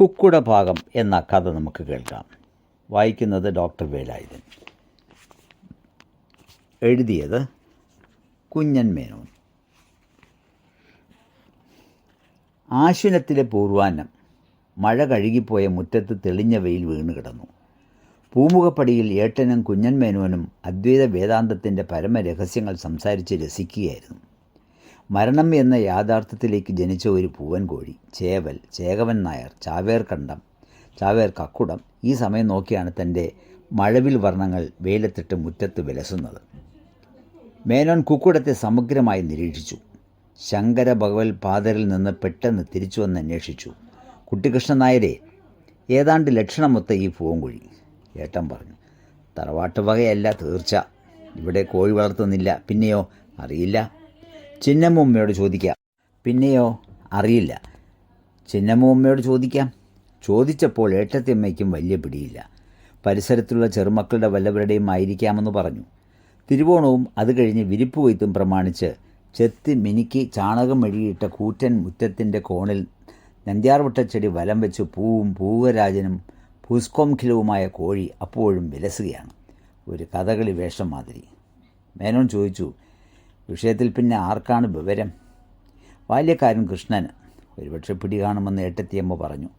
കുക്കുടഭാഗം എന്ന കഥ നമുക്ക് കേൾക്കാം. വായിക്കുന്നത് ഡോക്ടർ വേലായുധൻ. എഴുതിയത് കുഞ്ഞൻ മേനോൻ. ആശ്വിനത്തിലെ പൂർവാന്നം. മഴ കഴുകിപ്പോയ മുറ്റത്ത് തെളിഞ്ഞ വെയിൽ വീണ് കിടന്നു. പൂമുഖപ്പടിയിൽ ഏട്ടനും കുഞ്ഞൻ മേനോനും അദ്വൈത വേദാന്തത്തിൻ്റെ പരമരഹസ്യങ്ങൾ സംസാരിച്ച് രസിക്കുകയായിരുന്നു. മരണം എന്ന യാഥാർത്ഥ്യത്തിലേക്ക് ജനിച്ച ഒരു പൂവൻ കോഴി, ചേവൽ, ചേകവൻ നായർ, ചാവേർ കണ്ടം, ചാവേർ കക്കുടം ഈ സമയം നോക്കിയാണ് തൻ്റെ മഴവിൽ വർണ്ണങ്ങൾ വെയിലത്തിട്ട് മുറ്റത്ത് വിലസുന്നത്. മേനോൻ കുക്കുടത്തെ സമഗ്രമായി നിരീക്ഷിച്ചു. ശങ്കര ഭഗവൽ പാദരിൽ നിന്ന് പെട്ടെന്ന് തിരിച്ചു വന്ന് അന്വേഷിച്ചു. കുട്ടിക്കൃഷ്ണൻ നായരെ, ഏതാണ്ട് ലക്ഷണമൊത്ത ഈ പൂവൻകോഴി. ഏട്ടൻ പറഞ്ഞു, തറവാട്ട് വകയല്ല തീർച്ച. ഇവിടെ കോഴി വളർത്തുന്നില്ല. പിന്നെയോ? അറിയില്ല. ചിന്നമ്മൂമ്മയോട് ചോദിക്കാം. പിന്നെയോ? അറിയില്ല. ചിന്നമ്മൂമ്മയോട് ചോദിക്കാം. ചോദിച്ചപ്പോൾ ഏട്ടത്തിയമ്മയ്ക്കും വലിയ പിടിയില്ല. പരിസരത്തുള്ള ചെറുമക്കളുടെ വല്ലവരുടെയും ആയിരിക്കാമെന്ന് പറഞ്ഞു. തിരുവോണവും അത് കഴിഞ്ഞ് വിരിപ്പ് കൊയ്ത്തും പ്രമാണിച്ച് ചെത്തി മിനുക്കി ചാണകം മെഴുകിയിട്ട കൂറ്റൻ മുറ്റത്തിൻ്റെ കോണിൽ നന്ദ്യാർവട്ടച്ചെടി വലം വെച്ച് പൂവും പൂവരാജനും പുഷ്കൊംഖിലവുമായ കോഴി അപ്പോഴും വിലസുകയാണ്. ഒരു കഥകളി വേഷം മാതിരി. മേനോൻ ചോദിച്ചു, വിഷയത്തിൽ പിന്നെ ആർക്കാണ് വിവരം? ബാല്യക്കാരൻ കൃഷ്ണന്. ഒരുപക്ഷെ പിടി കാണുമെന്ന് ഏട്ടത്തിയമ്മ പറഞ്ഞു.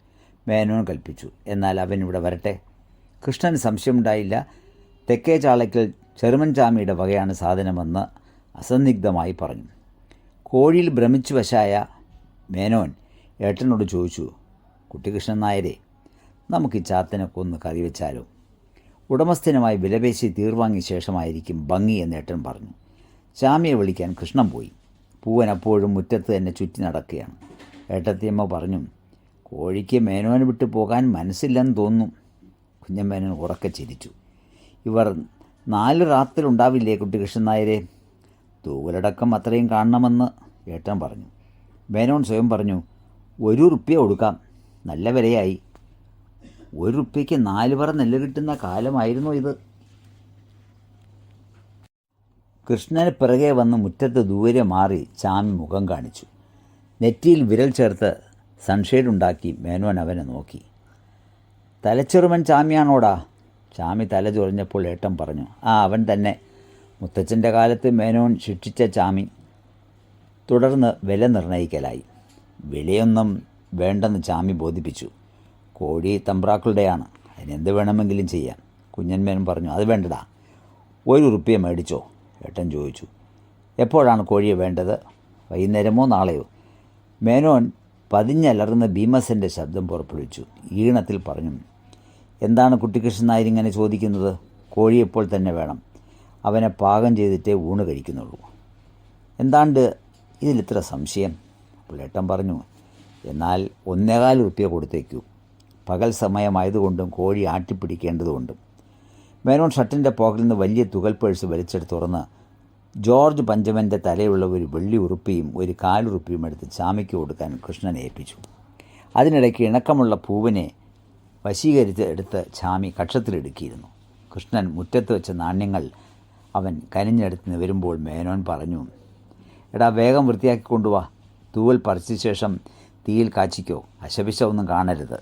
മേനോൻ കൽപ്പിച്ചു, എന്നാൽ അവൻ ഇവിടെ വരട്ടെ. കൃഷ്ണന് സംശയമുണ്ടായില്ല. തെക്കേ ചാളയ്ക്കൽ ചെറുമൻ ചാമിയുടെ വകയാണ് സാധനമെന്ന് അസന്നിഗ്ധമായി പറഞ്ഞു. കോഴിയിൽ ഭ്രമിച്ചു വശായ മേനോൻ ഏട്ടനോട് ചോദിച്ചു, കുട്ടിക്കൃഷ്ണൻ നായരെ, നമുക്ക് ഈ ചാത്തനെ കൊന്ന് കറി വെച്ചാലോ? ഉടമസ്ഥനുമായി വിലപേശി തീർവാങ്ങിയ ശേഷമായിരിക്കും ഭംഗി എന്ന് ഏട്ടൻ പറഞ്ഞു. ചാമിയെ വിളിക്കാൻ കൃഷ്ണൻ പോയി. പൂവൻ അപ്പോഴും മുറ്റത്ത് തന്നെ ചുറ്റി നടക്കുകയാണ്. ഏട്ടത്തിയമ്മ പറഞ്ഞു, കോഴിക്ക് മേനോനെ വിട്ടു പോകാൻ മനസ്സില്ലെന്ന് തോന്നുന്നു. കുഞ്ഞമ്മേനോൻ ഉറക്കെ ചിരിച്ചു. ഇവർ 4 രാത്രിയിലുണ്ടാവില്ലേ കുട്ടികൃഷ്ണൻ നായരെ? തൂവലടക്കം അത്രയും കാണണമെന്ന് ഏട്ടൻ പറഞ്ഞു. മേനോൻ സ്വയം പറഞ്ഞു, 1 റുപ്യ കൊടുക്കാം. നല്ല വിലയായി. 1 റുപ്യയ്ക്ക് 4 പറ നെല്ല് കിട്ടുന്ന കാലമായിരുന്നു ഇത്. കൃഷ്ണന് പിറകെ വന്ന് മുറ്റത്ത് ദൂരെ മാറി ചാമി മുഖം കാണിച്ചു. നെറ്റിയിൽ വിരൽ ചേർത്ത് സൺഷെയ്ഡുണ്ടാക്കി മേനോൻ അവനെ നോക്കി. തലച്ചെറുമൻ ചാമിയാണോടാ? ചാമി തല ചൊറിഞ്ഞപ്പോൾ ഏട്ടൻ പറഞ്ഞു, അവൻ തന്നെ. മുത്തച്ഛൻ്റെ കാലത്ത് മേനോൻ ശിക്ഷിച്ച ചാമി. തുടർന്ന് വില നിർണ്ണയിക്കലായി. വിലയൊന്നും വേണ്ടെന്ന് ചാമി ബോധിപ്പിച്ചു. കോഴി തമ്പ്രാക്കളുടെയാണ്, അതിനെന്ത് വേണമെങ്കിലും ചെയ്യാം. കുഞ്ഞൻമേനോൻ പറഞ്ഞു, അത് വേണ്ടടാ. 1 റുപ്യ മേടിച്ചോ? ഏട്ടൻ ചോദിച്ചു. എപ്പോഴാണ് കോഴിയെ വേണ്ടത്? വൈകുന്നേരമോ നാളെയോ? മേനോൻ പതിഞ്ഞലർന്ന ഭീമസൻ്റെ ശബ്ദം പുറപ്പെടുവിച്ചു. ഈണത്തിൽ പറഞ്ഞു, എന്താണ് കുട്ടിക്കൃഷ്ണൻ നായർ ഇങ്ങനെ ചോദിക്കുന്നത്? കോഴി എപ്പോൾ തന്നെ വേണം. അവനെ പാകം ചെയ്തിട്ടേ ഊണ് കഴിക്കുന്നുള്ളൂ. എന്താണ്ട് ഇതിലിത്ര സംശയം? അപ്പോൾ ഏട്ടൻ പറഞ്ഞു, എന്നാൽ 1.25 റുപ്യ കൊടുത്തേക്കൂ. പകൽ സമയമായതുകൊണ്ടും കോഴി ആട്ടിപ്പിടിക്കേണ്ടതുകൊണ്ടും. മേനോൻ ഷർട്ടിൻ്റെ പോക്കറ്റിൽ നിന്ന് വലിയ തുകൽ പേഴ്സ് വലിച്ചെടുത്ത് തുറന്ന് ജോർജ് പഞ്ചമൻ്റെ തലയുള്ള ഒരു വെള്ളി ഉറുപ്പിയും 1/4 റുപ്യയും എടുത്ത് ചാമിക്ക് കൊടുക്കാൻ കൃഷ്ണനെ ഏൽപ്പിച്ചു. അതിനിടയ്ക്ക് ഇണക്കമുള്ള പൂവിനെ വശീകരിച്ച് എടുത്ത് ചാമി കക്ഷത്തിലിടുക്കിയിരുന്നു. കൃഷ്ണൻ മുറ്റത്ത് വെച്ച നാണ്യങ്ങൾ അവൻ കനിഞ്ഞെടുത്ത് നിവരുമ്പോൾ മേനോൻ പറഞ്ഞു, എടാ, വേഗം വൃത്തിയാക്കി കൊണ്ടുവാ. തൂവൽ പറിച്ച ശേഷം തീയിൽ കാച്ചിക്കോ. അശപിശ ഒന്നും കാണരുത്.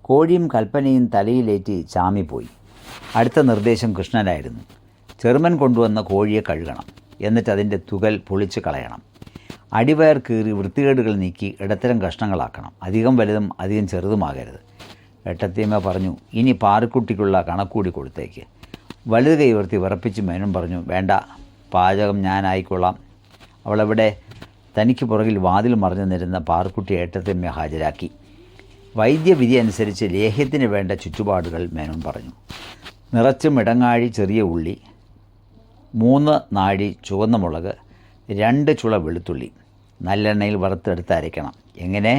കോഴിയും കൽപ്പനയും തലയിലേറ്റി ചാമി പോയി. അടുത്ത നിർദ്ദേശം കൃഷ്ണനായിരുന്നു. ചെറുമൻ കൊണ്ടുവന്ന കോഴിയെ കഴുകണം. എന്നിട്ട് അതിൻ്റെ തുകൽ പൊളിച്ച് കളയണം. അടിവയർ കീറി വൃത്തികേടുകൾ നീക്കി ഇടത്തരം കഷ്ണങ്ങളാക്കണം. അധികം വലുതും അധികം ചെറുതുമാകരുത്. ഏട്ടത്തിയമ്മ പറഞ്ഞു, ഇനി പാറുക്കുട്ടിക്കുള്ള കണക്കൂടി കൊടുത്തേക്ക്. വലുത് കൈ ഉയർത്തി വിറപ്പിച്ച് മേനോൻ പറഞ്ഞു, വേണ്ട, പാചകം ഞാനായിക്കൊള്ളാം. അവളെവിടെ? തനിക്ക് പുറകിൽ വാതിൽ മറഞ്ഞു നിരുന്ന പാറുക്കുട്ടി ഏട്ടത്തിയമ്മ ഹാജരാക്കി. വൈദ്യവിധി അനുസരിച്ച് ലേഹ്യത്തിന് വേണ്ട ചുറ്റുപാടുകൾ മേനോൻ പറഞ്ഞു. നിറച്ചും ഇടങ്ങാഴി ചെറിയ ഉള്ളി, 3 നാഴി ചുവന്ന മുളക്, 2 ചുള വെളുത്തുള്ളി നല്ലെണ്ണയിൽ വറുത്തെടുത്ത് അരയ്ക്കണം. എങ്ങനെ?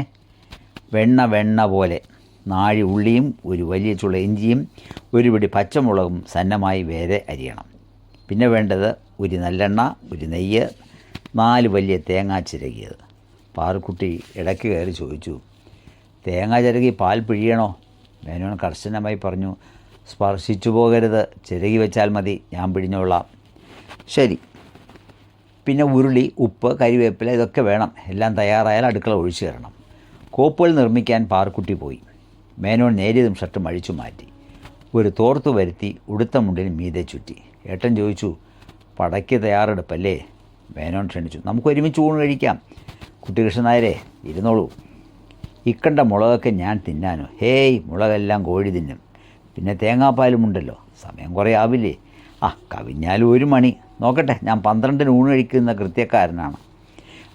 വെണ്ണ പോലെ. നാഴി ഉള്ളിയും 1 വലിയ ചുള ഇഞ്ചിയും 1 പിടി പച്ചമുളകും സന്നമായി വേറെ അരിയണം. പിന്നെ വേണ്ടത് 1 നല്ലെണ്ണ, 1 നെയ്യ്, 4 വലിയ തേങ്ങ ചിരകിയത്. പാറുക്കുട്ടി ഇടയ്ക്ക് കയറി ചോദിച്ചു, തേങ്ങ ചിരകി പാൽ പിഴിയണോ? മേനോൻ കർശനമായി പറഞ്ഞു, സ്പർശിച്ചു പോകരുത്. ചിരകി വെച്ചാൽ മതി, ഞാൻ പിഴിഞ്ഞോളാം. ശരി. പിന്നെ ഉരുളി, ഉപ്പ്, കരിവേപ്പില ഇതൊക്കെ വേണം. എല്ലാം തയ്യാറായാൽ അടുക്കള ഒഴിച്ചു തരണം. കോപ്പുകൾ നിർമ്മിക്കാൻ പാറക്കുട്ടി പോയി. മേനോൻ നേരിയതും ഷർട്ടും അഴിച്ചു മാറ്റി. ഒരു തോർത്തു വരുത്തി ഉടുത്ത മുണ്ടിൽ മീതെ ചുറ്റി. ഏട്ടൻ ചോദിച്ചു, പടയ്ക്ക് തയ്യാറെടുപ്പല്ലേ? മേനോൻ ക്ഷണിച്ചു. നമുക്ക് ഒരുമിച്ച് ഊണ് കഴിക്കാം. കുട്ടികൃഷ്ണൻ നായരെ ഇരുന്നോളൂ. ഇക്കണ്ട മുളകൊക്കെ ഞാൻ തിന്നാനോ? ഹേയ്, മുളകെല്ലാം കോഴി തിന്നും. പിന്നെ തേങ്ങാപ്പാലുമുണ്ടല്ലോ. സമയം കുറേ ആവില്ലേ? കവിഞ്ഞാലും 1 മണി. നോക്കട്ടെ, ഞാൻ 12-ന് ഊണ് കഴിക്കുന്ന കൃത്യക്കാരനാണ്.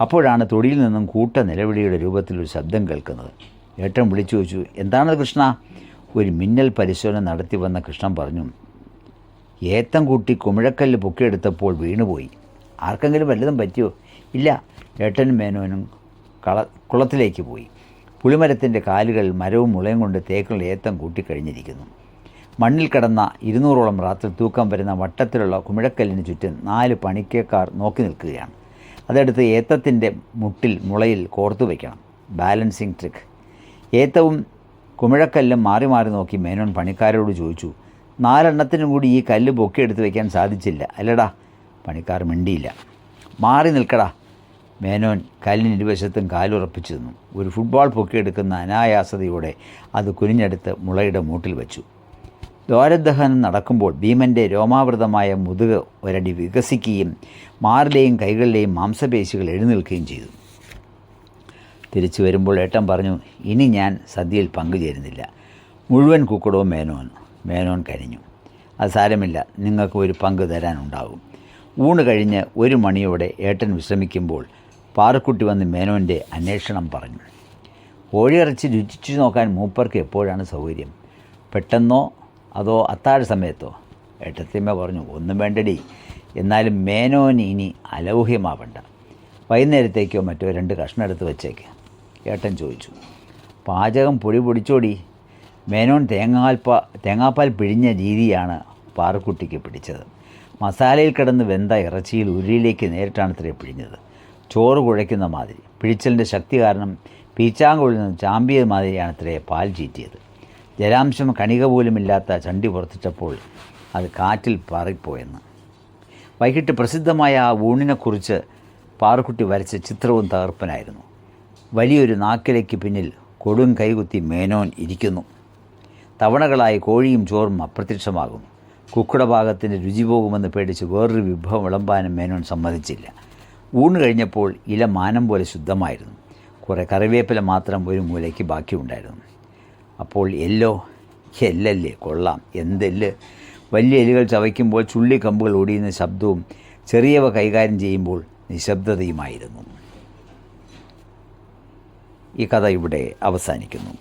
അപ്പോഴാണ് തൊടിയിൽ നിന്നും കൂട്ട നിലവിളിയുടെ രൂപത്തിലൊരു ശബ്ദം കേൾക്കുന്നത്. ഏട്ടൻ വിളിച്ചു ചോദിച്ചു, എന്താണത് കൃഷ്ണ? ഒരു മിന്നൽ പരിശോധന നടത്തി വന്ന കൃഷ്ണൻ പറഞ്ഞു, ഏത്തം കൂട്ടി കുമിഴക്കല്ല് പൊക്കിയെടുത്തപ്പോൾ വീണുപോയി. ആർക്കെങ്കിലും വല്ലതും പറ്റിയോ? ഇല്ല. ഏട്ടനും മേനോനും കുളത്തിലേക്ക് പോയി. പുളിമരത്തിൻ്റെ കാലുകൾ മരവും മുളയും കൊണ്ട് തേക്കുള്ള ഏത്തം കൂട്ടിക്കഴിഞ്ഞിരിക്കുന്നു. മണ്ണിൽ കിടന്ന 200ഓളം റാത്തിൽ തൂക്കം വരുന്ന വട്ടത്തിലുള്ള കുമിഴക്കല്ലിന് ചുറ്റും 4 പണിക്കക്കാർ നോക്കി നിൽക്കുകയാണ്. അതെടുത്ത് ഏത്തത്തിൻ്റെ മുളയിൽ കോർത്തു വയ്ക്കണം. Balancing trick. ഏത്തവും കുമിഴക്കല്ലും മാറി മാറി നോക്കി മേനോൻ പണിക്കാരോട് ചോദിച്ചു, 4 എണ്ണത്തിനും കൂടി ഈ കല്ല് പൊക്കിയെടുത്ത് വയ്ക്കാൻ സാധിച്ചില്ല അല്ലടാ? പണിക്കാർ മിണ്ടിയില്ല. മാറി നിൽക്കടാ. മേനോൻ കല്ലിന് ഇരുവശത്തും കാലുറപ്പിച്ചു നിന്നു. ഒരു ഫുട്ബോൾ പൊക്കിയെടുക്കുന്ന അനായാസതയോടെ അത് കുനിഞ്ഞെടുത്ത് മുളയുടെ മൂട്ടിൽ വെച്ചു. ദ്വാരദഹനം നടക്കുമ്പോൾ ഭീമൻ്റെ രോമാവൃതമായ മുതുക് ഒരടി വികസിക്കുകയും മാറിലെയും കൈകളിലെയും മാംസപേശികൾ എഴുന്നേൽക്കുകയും ചെയ്തു. തിരിച്ചു വരുമ്പോൾ ഏട്ടൻ പറഞ്ഞു, ഇനി ഞാൻ സദ്യയിൽ പങ്കുചേരുന്നില്ല. മുഴുവൻ കുക്കടവും മേനോൻ കരഞ്ഞു. അത് സാരമില്ല, നിങ്ങൾക്ക് ഒരു പങ്ക് തരാനുണ്ടാകും. ഊണ് കഴിഞ്ഞ് 1 മണിയോടെ ഏട്ടൻ വിശ്രമിക്കുമ്പോൾ പാറക്കുട്ടി വന്ന് മേനോൻ്റെ അന്വേഷണം പറഞ്ഞു. കോഴിയിറച്ചി രുചിച്ചു നോക്കാൻ മൂപ്പർക്ക് എപ്പോഴാണ് സൗകര്യം? പെട്ടെന്നോ അതോ അത്താഴ സമയത്തോ? ഏട്ടത്തിയമ്മ പറഞ്ഞു, ഒന്നും വേണ്ടടി. എന്നാലും മേനോന് ഇനി അലൗഹ്യമാവണ്ട. വൈകുന്നേരത്തേക്കോ മറ്റോ 2 കഷ്ണം എടുത്ത് വെച്ചേക്ക്. ഏട്ടൻ ചോദിച്ചു, പാചകം പൊടിച്ചോടി? മേനോൻ തേങ്ങാപ്പാൽ പിഴിഞ്ഞ രീതിയാണ് പാറക്കുട്ടിക്ക് പിടിച്ചത്. മസാലയിൽ കിടന്ന് വെന്ത ഇറച്ചിയിൽ ഉരുളിയിലേക്ക് നേരിട്ടാണ് പിഴിഞ്ഞത്. ചോറ് കുഴയ്ക്കുന്ന മാതിരി. പിഴിച്ചലിൻ്റെ ശക്തി കാരണം പീച്ചാങ്കുള്ളിൽ നിന്ന് ചാമ്പിയ മാതിരിയാണ് പാൽ ചീറ്റിയത്. ജലാംശം കണിക പോലുമില്ലാത്ത ചണ്ടി പുറത്തിട്ടപ്പോൾ അത് കാറ്റിൽ പാറിപ്പോയെന്ന്. വൈകിട്ട് പ്രസിദ്ധമായ ആ ഊണിനെക്കുറിച്ച് പാറക്കുട്ടി വരച്ച ചിത്രവും തകർപ്പനായിരുന്നു. വലിയൊരു നാക്കിലേക്ക് പിന്നിൽ കൊടും കൈകുത്തി മേനോൻ ഇരിക്കുന്നു. തവണകളായി കോഴിയും ചോറും അപ്രത്യക്ഷമാകും. കുക്കുടഭാഗത്തിൻ്റെ രുചി പോകുമെന്ന് പേടിച്ച് വേറൊരു വിഭവം വിളമ്പാനും മേനോൻ സമ്മതിച്ചില്ല. ഊണ് കഴിഞ്ഞപ്പോൾ ഇല മാനം പോലെ ശുദ്ധമായിരുന്നു. കുറേ കറിവേപ്പില മാത്രം ഒരു മൂലയ്ക്ക് ബാക്കിയുണ്ടായിരുന്നു. അപ്പോൾ എല്ലല്ലേ, കൊള്ളാം, എന്തെല്ല്! വലിയ എല്ലുകൾ ചവയ്ക്കുമ്പോൾ ചുള്ളിക്കമ്പുകൾ ഒടിയുന്ന ശബ്ദവും ചെറിയവ കൈകാര്യം ചെയ്യുമ്പോൾ നിശബ്ദതയുമായിരുന്നു. ഈ കഥ ഇവിടെ അവസാനിക്കുന്നു.